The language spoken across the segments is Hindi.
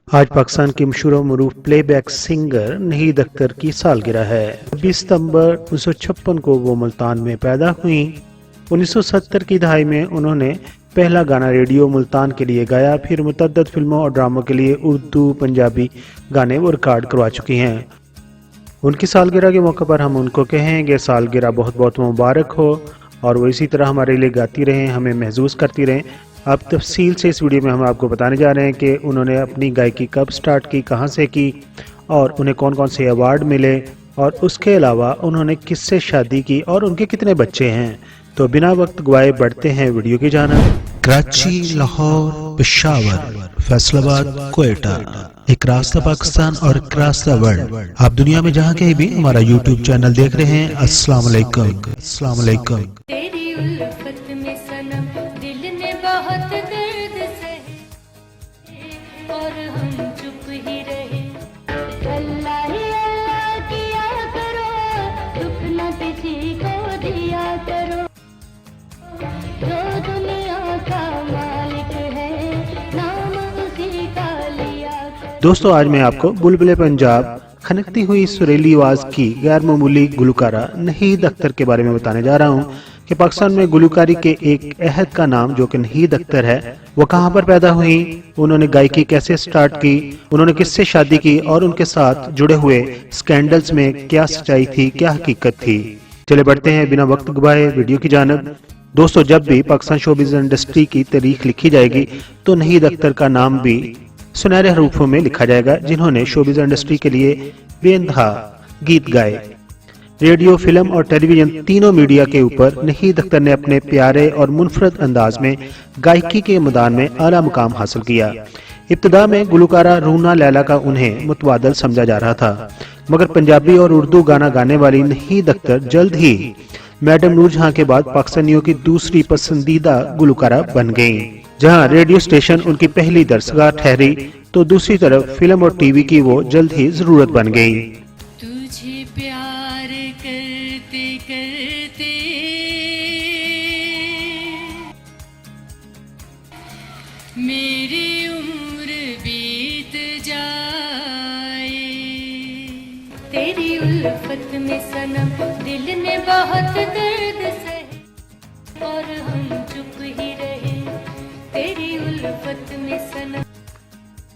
आज पाकिस्तान की मशहूर मरूफ प्लेबैक सिंगर नहीद अख्तर की सालगिरह है। 20 सितंबर 1956 को वो मुल्तान में पैदा हुई। 1970 की दहाई में उन्होंने पहला गाना रेडियो मुल्तान के लिए गाया। फिर मुतअद्दिद फिल्मों और ड्रामों के लिए उर्दू पंजाबी गाने वो रिकॉर्ड करवा चुकी हैं। उनकी सालगिरह के मौके पर हम उनको कहेंगे सालगिरह बहुत बहुत मुबारक हो और वो इसी तरह हमारे लिए गाती रहें, हमें महसूस करती रहें। अब तफसील से इस वीडियो में हम आपको बताने जा रहे हैं कि उन्होंने अपनी गायकी कब स्टार्ट की, कहां से की और उन्हें कौन कौन से अवार्ड मिले और उसके अलावा उन्होंने किससे शादी की और उनके कितने बच्चे हैं। तो बिना वक्त गवाए बढ़ते हैं वीडियो की जानिब। कराची, लाहौर, पेशावर, फैसलाबाद, कोयटा, एक रास्ता पाकिस्तान और एक रास्ता वर्ल्ड। आप दुनिया में जहाँ कहीं भी हमारा यूट्यूब चैनल देख रहे हैं, अस्सलाम वालेकुम। अस्सलाम वालेकुम। तेरी उल्फत में सनम दिल ने बहुत दर्द सहे और हम चुप ही रहे। अल्लाह ही अल्लाह किया करो, दुख न किसी को दिया करो। जो दुनिया का मालिक है, नाम उसी का लिया करो। दोस्तों, आज मैं आपको बुलबुले पंजाब खनकती हुई सुरीली आवाज की गैर मामूली गुलकारा नहीद अख्तर के बारे में बताने जा रहा हूँ कि पाकिस्तान में गुलकारी के एक अहद का नाम जो कि नहीद अख्तर है, वो कहाँ पर पैदा हुई, उन्होंने गायकी कैसे स्टार्ट की, उन्होंने किससे शादी की और उनके साथ जुड़े हुए स्कैंडल्स में क्या सच्चाई थी, क्या हकीकत थी। चले बढ़ते हैं बिना वक्त गवाए वीडियो की जानिब। दोस्तों, जब भी पाकिस्तान शोबिज़ इंडस्ट्री की तारीख लिखी जाएगी तो नहीद अख्तर का नाम भी सुनहरे हरूफों में लिखा जाएगा, जिन्होंने शोबिज़ इंडस्ट्री के लिए बेइंतहा गीत गाए। रेडियो, फिल्म और टेलीविजन तीनों मीडिया के ऊपर नहीद अख्तर ने अपने प्यारे और मुनफरद अंदाज में गायकी के मैदान में आला मुकाम हासिल किया। इब्तिदा में गुलकारा रूना लैला का उन्हें मुतवादल समझा जा रहा था, मगर पंजाबी और उर्दू गाना गाने वाली नहीद अख्तर जल्द ही मैडम नूरजहां के बाद पाकिस्तानियों की दूसरी पसंदीदा गुलकारा बन गईं। जहां रेडियो स्टेशन उनकी पहली दरसगाह ठहरी तो दूसरी तरफ फिल्म और टीवी की वो जल्द ही जरूरत बन गई। तुझे प्यार करते करते मेरी उम्र बीत जाए। तेरी उल्फत में सनम दिल ने बहुत दर्द सहे और हम चुप ही रहे। तेरी उल्फत में सनम।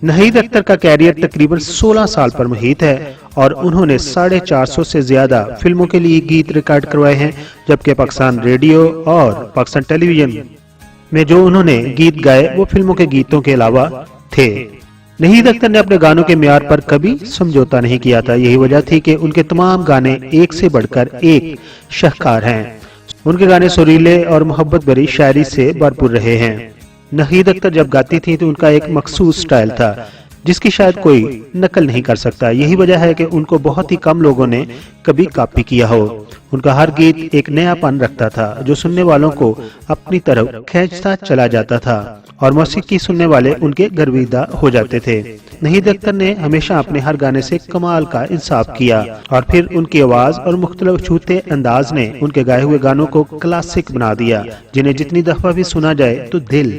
नहीद अख्तर का कैरियर तकरीबन 16 साल पर मुहित है और उन्होंने 450 से ज्यादा फिल्मों के लिए गीत रिकॉर्ड करवाए हैं, जबकि पाकिस्तान रेडियो और पाकिस्तान टेलीविजन में जो उन्होंने गीत गाए वो फिल्मों के गीतों के अलावा थे। नहीद अख्तर ने अपने गानों के म्यार पर कभी समझौता नहीं किया था। यही वजह थी कि उनके तमाम गाने एक से बढ़कर एक शाहकार हैं। उनके गाने सुरीले और मोहब्बत भरी शायरी से भरपूर रहे हैं। नहीद अख्तर जब गाती थी तो उनका एक मखसूस स्टाइल था जिसकी शायद कोई नकल नहीं कर सकता। यही वजह है कि उनको बहुत ही कम लोगों ने कभी कॉपी किया हो। उनका हर गीत एक नयापन रखता था जो सुनने वालों को अपनी तरफ खींचता चला जाता था और मौसीकी सुनने वाले उनके गर्विदा हो जाते थे। नहीद अख्तर ने हमेशा अपने हर गाने से कमाल का इंसाफ किया और फिर उनकी आवाज और मुख्तलिफ छूते अंदाज ने उनके गाए हुए गानों को क्लासिक बना दिया, जिन्हें जितनी दफा भी सुना जाए तो दिल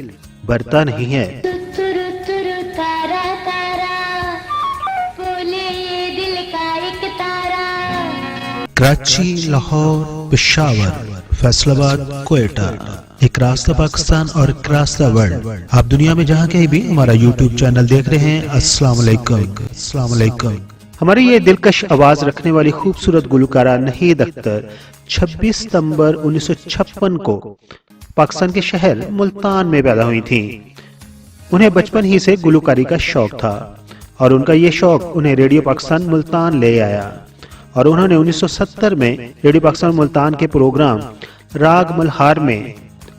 भरता नहीं है। तुरु तुरु तारा तारा बोले ये दिल का एक तारा। कराची, लाहौर, पेशावर, फैसलाबाद, कोयटा, एक रास्ता पाकिस्तान और एक रास्ता वर्ल्ड। आप दुनिया में जहाँ कहीं भी हमारा यूट्यूब चैनल देख रहे हैं, अस्सलाम वालेकुम। अस्सलाम वालेकुम। हमारी ये दिलकश आवाज रखने वाली खूबसूरत गुलकारा नहीद अख्तर 26 सितंबर 1956 को पाकिस्तान के शहर मुल्तान में पैदा हुई थी। उन्हें बचपन ही से गुलकारी का शौक था और उनका ये शौक उन्हें रेडियो पाकिस्तान मुल्तान ले आया और उन्होंने 1970 में रेडियो पाकिस्तान मुल्तान के प्रोग्राम राग मल्हार में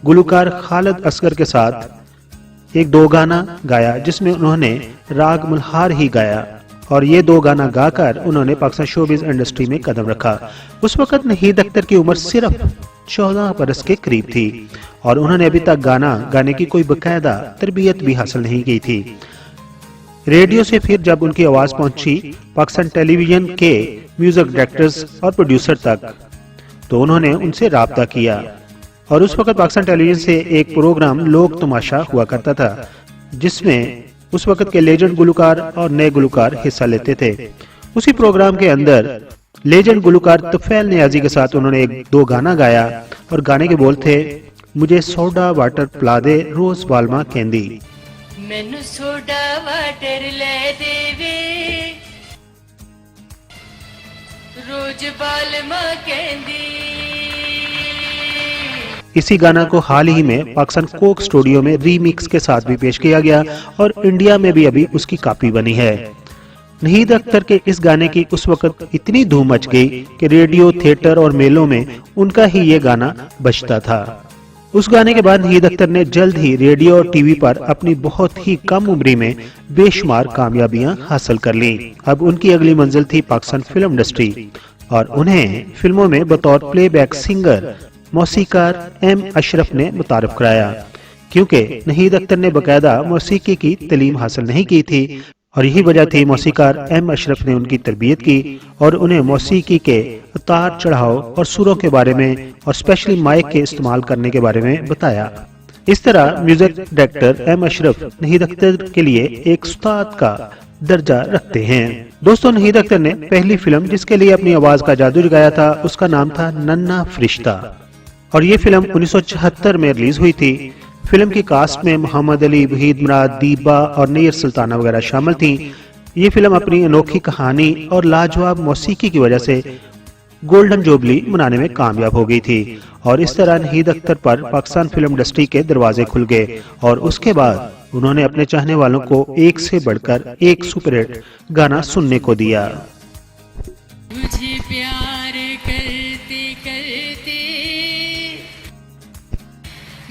गुलकार खालिद असगर के साथ एक दो गाना गाया, जिसमें उन्होंने राग मल्हार ही गाया और ये दो गाना गाकर उन्होंने पाकिस्तान शोबिज़ इंडस्ट्री में कदम रखा। उस वक्त नहीद अख्तर की उम्र सिर्फ 14 बरस के करीब थी और उन्होंने अभी तक गाना गाने की कोई बाकायदा तरबियत भी हासिल नहीं की थी। रेडियो से फिर जब उनकी आवाज पहुंची पाकिस्तान टेलीविजन के म्यूजिक डायरेक्टर्स और प्रोड्यूसर तक, तो उन्होंने उनसे राब्ता किया और उस वक्त पाकिस्तान टेलीविजन से एक प्रोग्राम लोक तमाशा हुआ करता था, जिसमें उस वक्त के लेजेंड गुलकार और नए गुलकार हिस्सा लेते थे। उसी प्रोग्राम के अंदर लेजेंड गुलकार तुफैल नियाजी के साथ उन्होंने एक दो गाना गाया और गाने के बोल थे, मुझे सोडा वाटर पिला दे रोज बालमा कहंदी। मैनू सोडा वाटर ले देवे रोज बालमा कहंदी। इसी गाना को हाल ही में पाकिस्तान कोक स्टूडियो में रीमिक्स के साथ भी पेश किया गया और इंडिया में भी अभी उसकी कॉपी बनी है। नहीद अख्तर के इस गाने की उस वक्त इतनी धूम मच गई कि रेडियो, थिएटर और मेलों में उनका ही ये गाना बजता था। उस गाने के बाद नहीद अख्तर ने जल्द ही रेडियो और टीवी पर अपनी बहुत ही कम उम्री में बेशुमार कामयाबियां हासिल कर ली। अब उनकी अगली मंजिल थी पाकिस्तान फिल्म इंडस्ट्री और उन्हें फिल्मों में बतौर प्लेबैक सिंगर मौसीकार एम अशरफ ने मुतारफ कराया, क्योंकि नहीद अख्तर ने बाकायदा मौसीकी की तालीम हासिल नहीं की थी और यही वजह थी मौसीकार एम अशरफ ने उनकी तरबियत की और उन्हें मौसीकी के उतार चढ़ाव और सुरों के बारे में और स्पेशली माइक के इस्तेमाल करने के बारे में बताया। इस तरह music director M Ashraf नहीद Akhtar के लिए एक उस्ताद का दर्जा रखते हैं। दोस्तों, नहीद अख्तर ने पहली फिल्म जिसके लिए अपनी आवाज का जादू जगाया था उसका नाम था नन्ना फरिश्ता और ये फिल्म 1974 में रिलीज हुई थी। फिल्म की कास्ट में मोहम्मद अली, वहीद मुराद, दीबा और नैयर सुल्ताना वगैरह शामिल थीं। ये फिल्म अपनी अनोखी कहानी और लाजवाब मौसीकी की वजह से गोल्डन जुबली मनाने में कामयाब हो गई थी और इस तरह नहीद अख्तर पर पाकिस्तान फिल्म इंडस्ट्री के दरवाजे खुल गए और उसके बाद उन्होंने अपने चाहने वालों को एक से बढ़कर एक सुपरहिट गाना सुनने को दिया। मुझे प्यार करते करते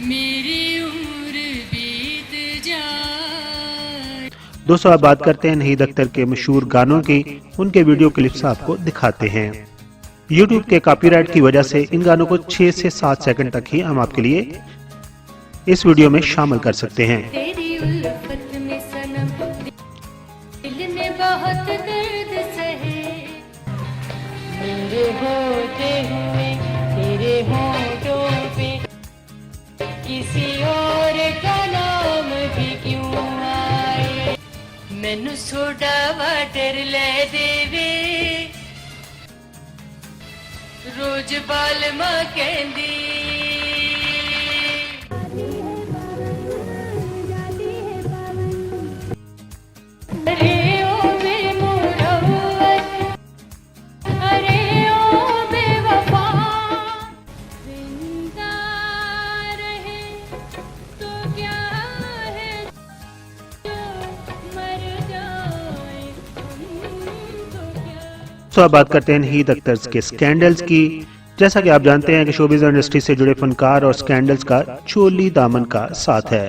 मेरी उम्र बीत जाए। दोस्तों, अब बात करते हैं नहीद अख्तर के मशहूर गानों की। उनके वीडियो क्लिप्स आपको दिखाते हैं। YouTube के कॉपीराइट की वजह से इन गानों को 6 से 7 सेकंड तक ही हम आपके लिए इस वीडियो में शामिल कर सकते हैं। तेरी उल्फत में सनम दिल ने बहुत दर्द सहे, मेरे होते हुए तेरे होठों पे किसी और का नाम भी क्यों आए। मैनू सोडा वाटर ले देवे रोज बालमा कहंदी। अरे ओ बेमुरव्वत, अरे ओ बेवफा, जिंदा रहे तो क्या है जो मर जाए तो क्या। तो अब बात करते हैं नहीद अख्तर के स्कैंडल्स की। जैसा कि आप जानते हैं कि शोबिज़ इंडस्ट्री से जुड़े फनकार और स्कैंडल्स का चोली दामन का साथ है,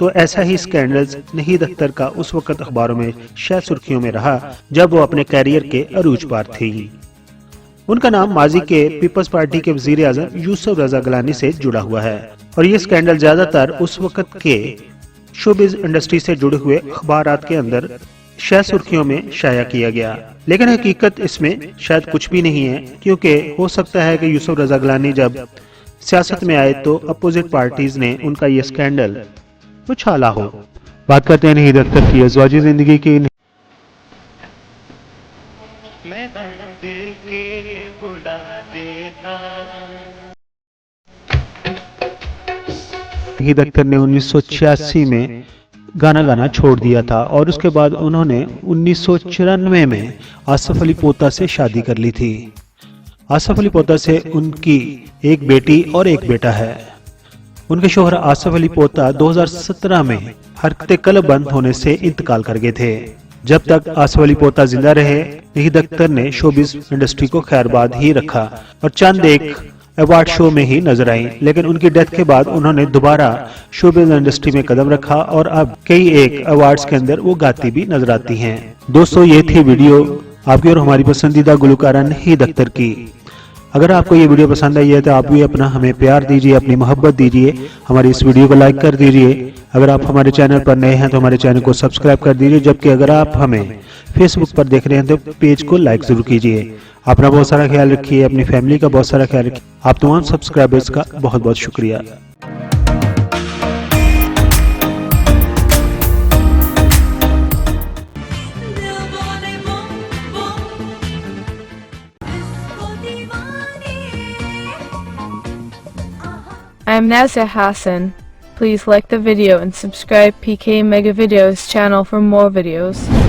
तो ऐसा ही स्कैंडल्स नहीद अख्तर का उस वक्त अखबारों में शायद सुर्खियों में रहा जब वो अपने कैरियर के अरूज पर थी। उनका नाम माजी के पीपल्स पार्टी के वजीर आजम यूसुफ रजा गिलानी से जुड़ा हुआ है और ये स्कैंडल ज्यादातर उस वक्त के शोबिज़ इंडस्ट्री से जुड़े हुए अखबारात के अंदर शायद सुर्खियों में शाया किया गया, लेकिन हकीकत इसमें शायद कुछ भी नहीं है, क्योंकि हो सकता है कि यूसुफ रजा गिलानी जब सियासत में आए तो अपोजिट पार्टीज ने उनका ये स्कैंडल उछाला हो। बात करते हैं नहीद अख्तर की अज़वाजी जिंदगी की। नहीद अख्तर ने 1986 में गाना गाना छोड़ दिया था और उसके बाद उन्होंने 1994 में आसिफ अली पोता से शादी कर ली थी। आसिफ अली पोता से उनकी एक बेटी और एक बेटा है। उनके शोहर आसिफ अली पोता 2017 में हरकत कल्ब बंद होने से इंतकाल कर गए थे। जब तक आसिफ अली पोता जिंदा रहे, नहीद अख्तर ने शोबिज़ इंडस्ट्री को खैरबाद ही रखा और चंद एक अवार्ड शो में ही नजर आई, लेकिन उनकी डेथ के बाद उन्होंने दोबारा शोबिज़ इंडस्ट्री में कदम रखा और अब कई एक अवार्ड्स के अंदर वो गाती भी नजर आती हैं। दोस्तों, ये थी वीडियो आपकी और हमारी पसंदीदा गुलकारा नहीद अख्तर की। अगर आपको ये वीडियो पसंद आई है तो आप भी अपना हमें प्यार दीजिए, अपनी मोहब्बत दीजिए, हमारी इस वीडियो को लाइक कर दीजिए। अगर आप हमारे चैनल पर नए हैं तो हमारे चैनल को सब्सक्राइब कर दीजिए, जबकि अगर आप हमें फेसबुक पर देख रहे हैं तो पेज को लाइक जरूर कीजिए। अपना बहुत सारा ख्याल रखिए, अपनी फैमिली का बहुत सारा ख्याल रखिए। आप तमाम सब्सक्राइबर्स का बहुत बहुत शुक्रिया। I am Nazia Hassan. Please like the video and subscribe PK Mega Videos channel for more videos.